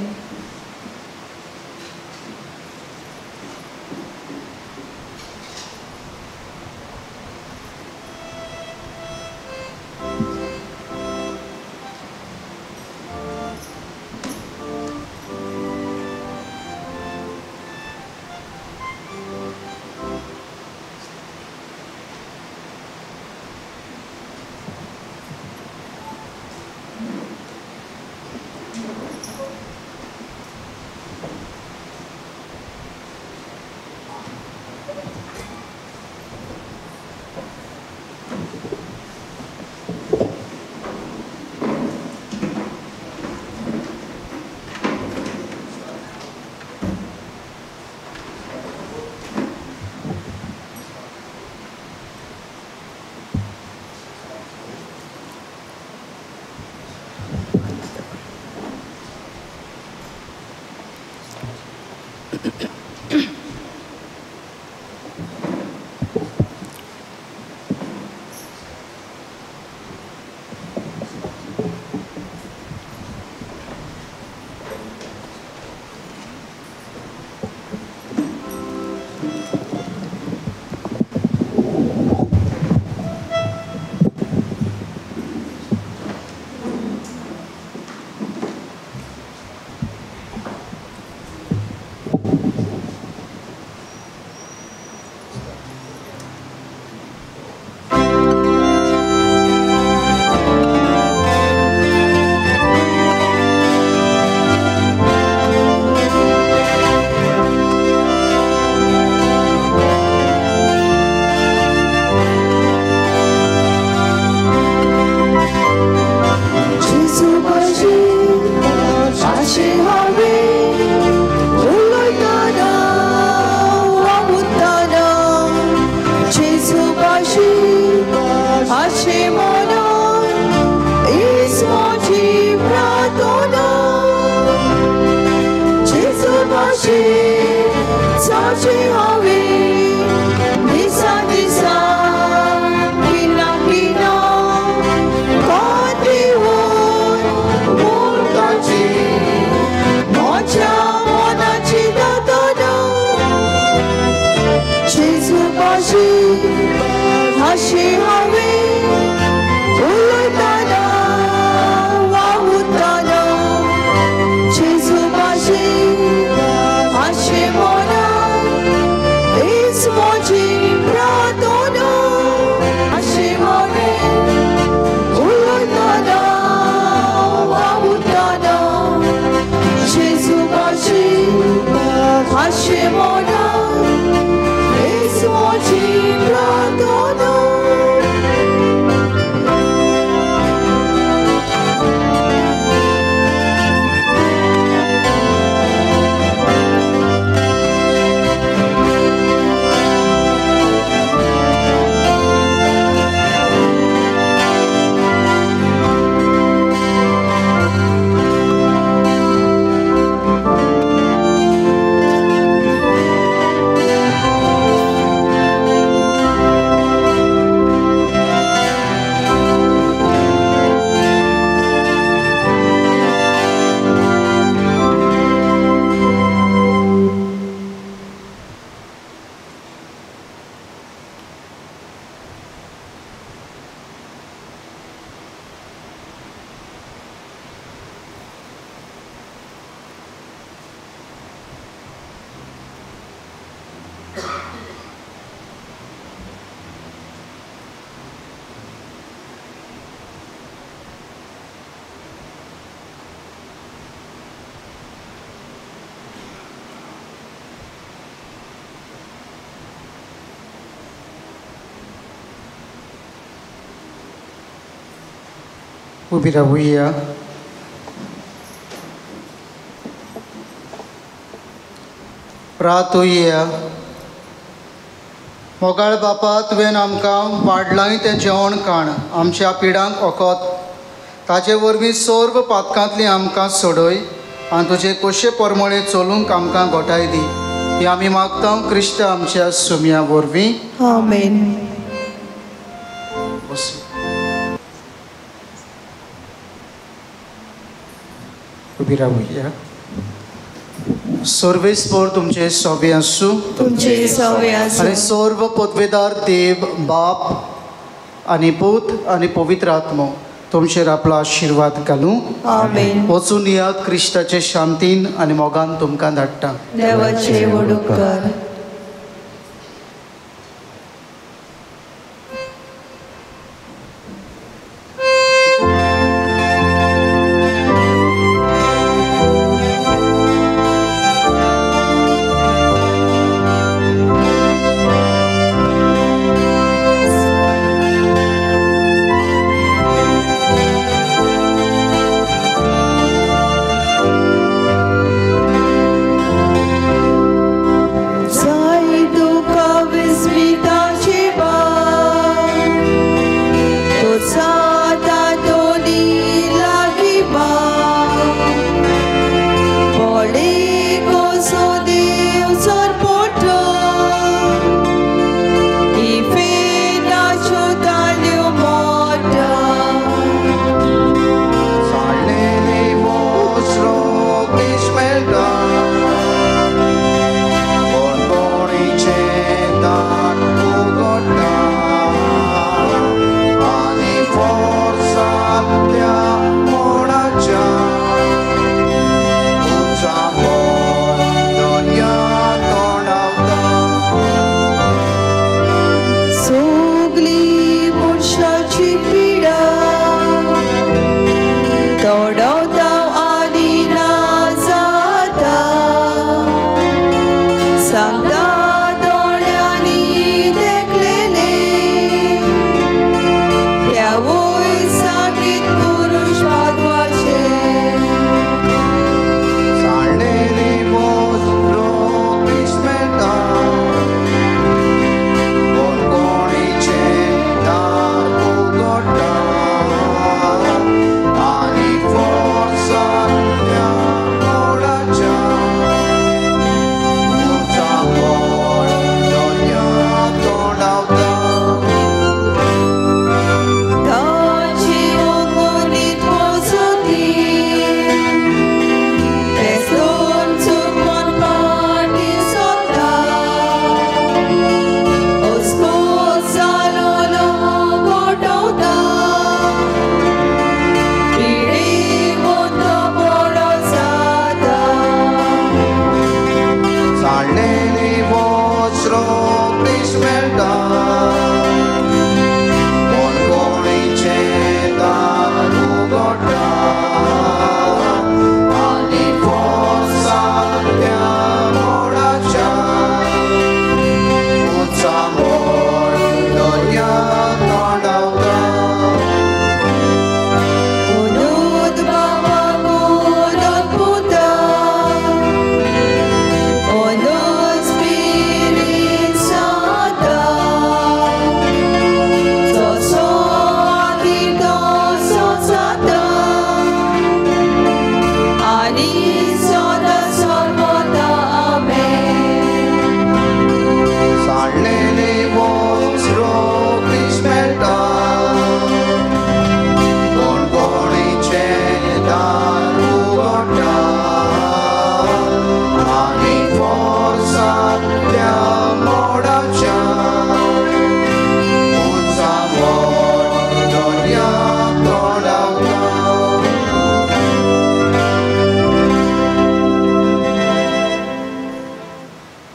[SPEAKER 3] उबी रावुया. प्रार्थुया. मोगाळ बापा, तुवें आमकां वाडलांय तें जेवण खाण आमच्या पिडांक ओकोत. ताचे वरवीं सर्व पातकांतली आमकां सोडय आनी तुजे कशे परमळे चलूंक आमकां घोटाय दी. ही आमी मागता क्रिस्त आमच्या सुम्या वरवीं.
[SPEAKER 2] आमेन.
[SPEAKER 3] उबी रावुया. सर्वेस्पर तुमचे सोबे आसूं.
[SPEAKER 2] तुमचे सवे आसूं.
[SPEAKER 3] आनी सर्व पदवेदार देव बाप आनी पूत आनी पवित्र आत्मो तुमचेर आपलो आशिर्वाद घालूं.
[SPEAKER 2] आमेन.
[SPEAKER 3] वचून या क्रिस्ताचे शांतीन आनी मोगान तुमकां धाडटा.
[SPEAKER 2] देवाचे वडूक कर.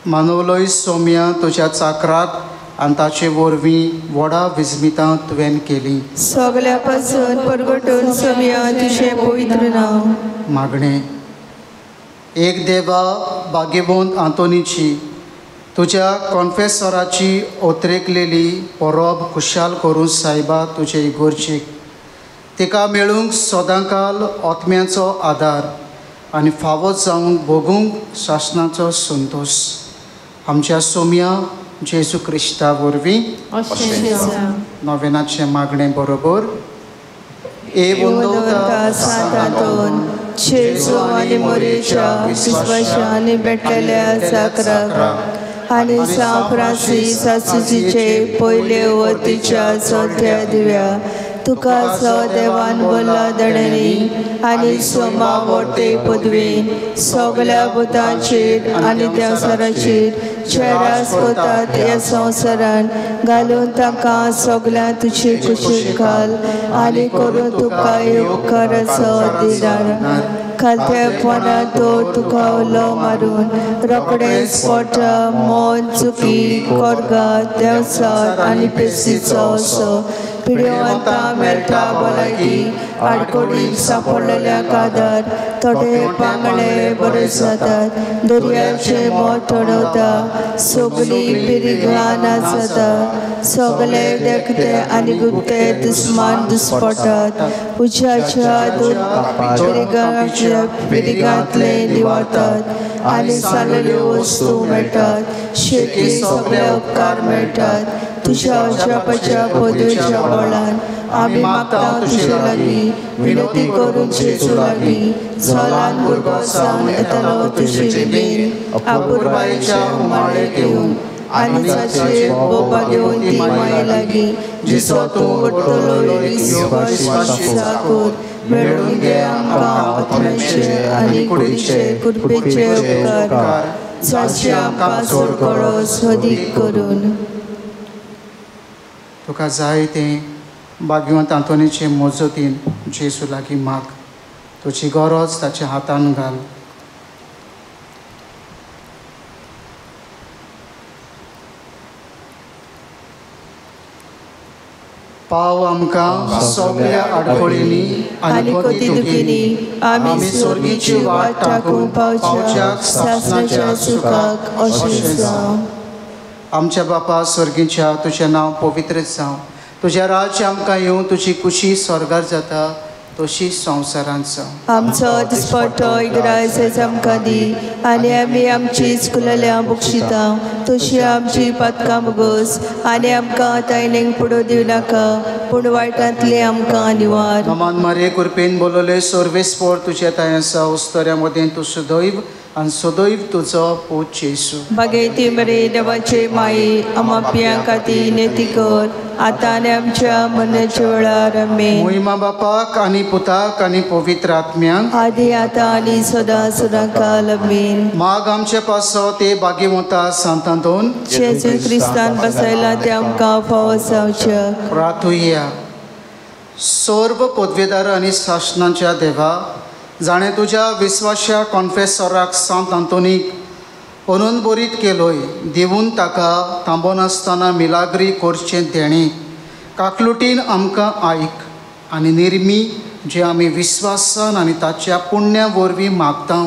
[SPEAKER 3] मानवलोय सौम्या तुज्या चाकराक आनी ताचे वरवीं व्हडा विस्मितां तुवें केली.
[SPEAKER 2] सगल्या पासून परगटून सौम्या तुझें पवित्र नांव.
[SPEAKER 3] मागणें. एक देवा भाग्यवंत आंतोनीची तुज्या कॉन्फेसराची ओतरेकलेली परब खुशाल करून सायबा तुजे इगोर्चेक तिका मेळूंक सदांकाल आत्म्याचो आदार आनी फावो जावन भोगूंक शासनाचो संतोश आमच्या सोम्या जेजू क्रिस्ता वरवीं नोवेनाचे मागणे बरोबर
[SPEAKER 2] जेजू आनी मोरेच्या विश्वासाने भेटलेल्या साकराक आनी सान फ्रांसीस सासूजीचे पयले वतीच्या चवथ्या दिव्या तुका देवान बोला दणनी आनी सोमा वोटे पदवेन सगळ्या भुतांचेर आनी देवसराचेर जे रास कोतात ह्या संवसारान घालून तांकां सगळ्यां तुजी कुशीक घाल आनी करून तुका उपकार दिदार खालतेपणा तो तुका उलो मारून रोखडेच पोटा मन चुकी कोरगा देवसार आनी पेसीचो असो पिड्योवंता मेळटा भलायकी आडकोडीक सांपडलेल्या कादार थोडे पांगळे बरे जातात दर्याचे मोत थोडवता सगळीं पिरिगां जाता सगळे देखते आनी गुप्ते दुस्मान दुस्पटात उज्याच्या पिरिगांतले निवाडटात आनी सारल्यो वस्तू मेळटात शेती सगळे उपकार मेळटात तुझ्या अजापाच्या पदवेच्या बळान आमी मागता तुजे लागीं विनंती करून जेजू लागीं झोलान भुरगो जावन येतलो तुजे लिबेन आपुरबायेच्या उमाळेक येवन आनी ताचेर बोबा घेवन ती माये लागीं जिसो तूं वडटलो विश्वासा कर मेळून घे आमकां आत्म्याचे आनी कुडीचे कृपेचे उपकार जाचे आमकां चड कळस अदीक करून
[SPEAKER 3] तुका जाय तें भाग्यवंत आंतोनीचे मोजतीन जेजू लागीं माग तुजी गरज ताच्या हातान घाल पाव आमकां सगळ्या आडखळींनी आनी कोतीदुखींनी आमी स्वर्गीची वाट टाकून पावच्याक शासनाच्या सुखाक अशें जावं आमच्या बापा स्वर्गीच्या तुजें नांव पवित्र जावं तुजें राज्य आमकां येवं तुजी खुशी स्वर्गार जाता तशी संवसारांत जावं
[SPEAKER 2] आमचो दिसपट्टो इगरायज आमकां दी आनी आमी आमची चुकलेल्या बक्षिता तशी आमची पातकां बगोस आनी आमकां तायनेक पुडो दिवं नाका पूण वायटांतली आमकां निवार
[SPEAKER 3] नमान मारे कृपेन बोलले सर्वेस्पर तुजे ताय आसा उस्तोऱ्या मदें तूं सदैव आनी सदैव तुजो पूत जेजू
[SPEAKER 2] बागेती मरे देवाचे माई आमाप्यां खातीर नेती कर आतां आनी आमच्या मरणाच्या वेळार आमेन
[SPEAKER 3] महिमा बापाक आनी पुताक आनी पवित्र आत्म्यांक
[SPEAKER 2] आदी आतां आनी सदां सदांकाल आमेन
[SPEAKER 3] माग आमचे पासो ते भाग्यवंता सांतांतोन
[SPEAKER 2] जेजू क्रिस्तान बसयला ते आमकां फावो जावचे
[SPEAKER 3] प्रार्थुया सर्व पदवेदार आनी शासनाच्या देवा जाणें तुज्या विश्वाच्या कॉन्फेसराक सांत आंतोनीक अनून बरीत केलोय दिवून ताका थांबोन आसतना मिलाग्री करचें तेणी काकलुटीन आमकां आयक आनी निर्मी जे आमी विश्वासान आनी ताच्या पुण्या वरवीं मागता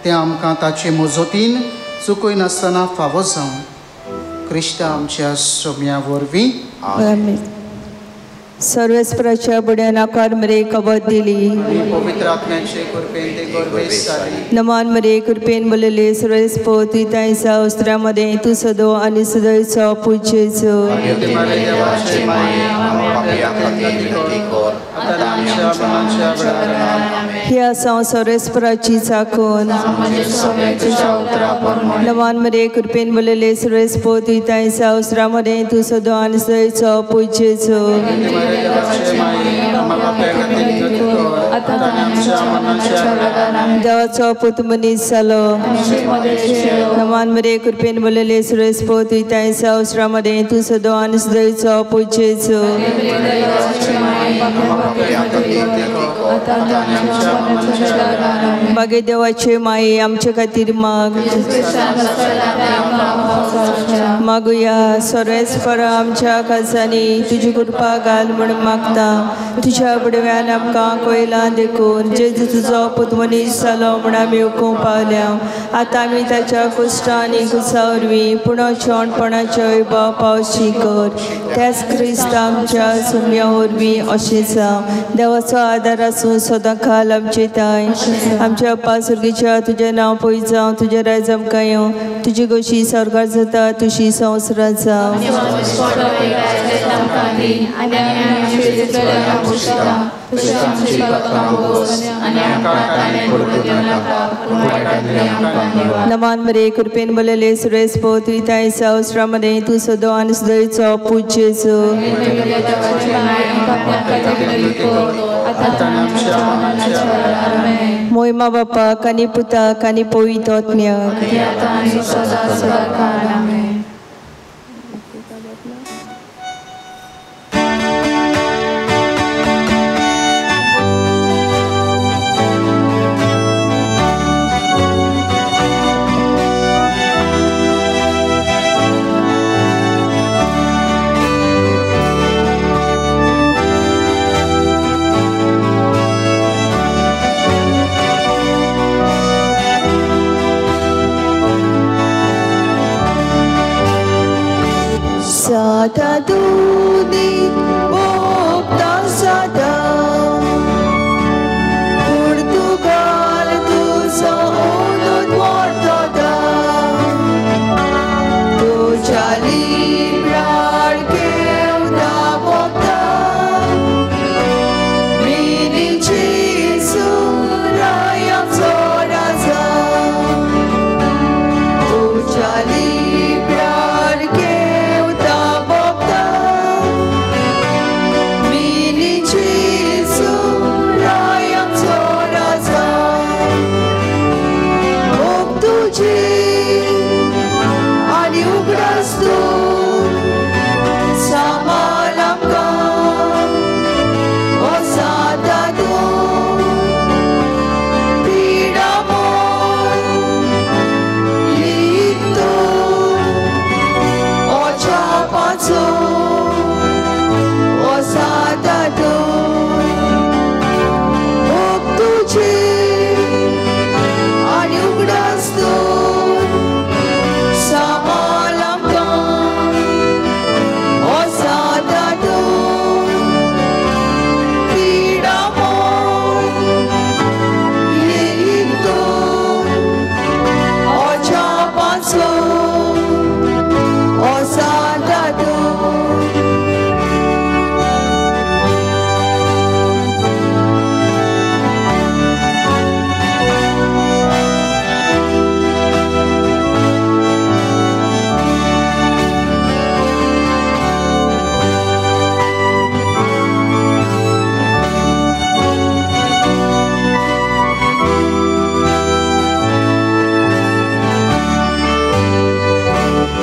[SPEAKER 3] तें आमकां ताचे मजतीन चुकय नासतना फावो जावं क्रिस्ता आमच्या सोम्या वरवीं
[SPEAKER 2] आमेन सर्वेस्पराच्या बुड्यान आकार मरे कबत दिली
[SPEAKER 3] पवित्र आत्म्याचे कृपेन ते गर्वेस जाली
[SPEAKER 2] नमान मरे कृपेन बोलले सर्वेस्पो तू तांच्या उस्त्रामध्ये तू सदो आणि सदैवचो पूजेचो ह्या सर्वेस्पराची चाकून नमान मरे कृपेन बोलले सर्वेस्पो तू तांच्या उस्त्रामध्ये तू सदो आणि सदैवचो पूजेचो देवाचो पूत मनीस जालो नमान मरे कृपेन बोलले सुरेस्पो तू तांच्या उस्त्रामध्ये तू सदो आनी सदैवचो पूजेचो मागे देवाचे माई आमचे खातीर माग मागुया सर्वेस्पर आमच्या खासांनी तुजी कृपा घाल म्हणून मागता तुझ्या बुडव्यान आमकां कोयलां देखून जेजू तुजो पूत मनीस जालो म्हण आमी ओकूंक पावल्या आतां आमी ताच्या कुश्टां आनी कुसा वरवीं पुणो शोणपणाच्या विभाव पावशी कर त्याच क्रिस्त आमच्या सुम्या वरवीं कशी जावं देवाचो आदार आसूं सदां खाल आमचे ताय आमच्या अप्पा सुर्गीच्या तुजें नांव पळय जावं तुजें रायज आमकां येवं तुजी कशी स्वर्गार जाता तुशी संवसारांत जावं नमान मरे कृपेन बोलेले सुरेश पो तुई ताई सावसरा मरे तू सदो आनी सुदयचो पूज्य जेजू मोहिमा बापा कानी पुता कानी पवित्र आत्म्याक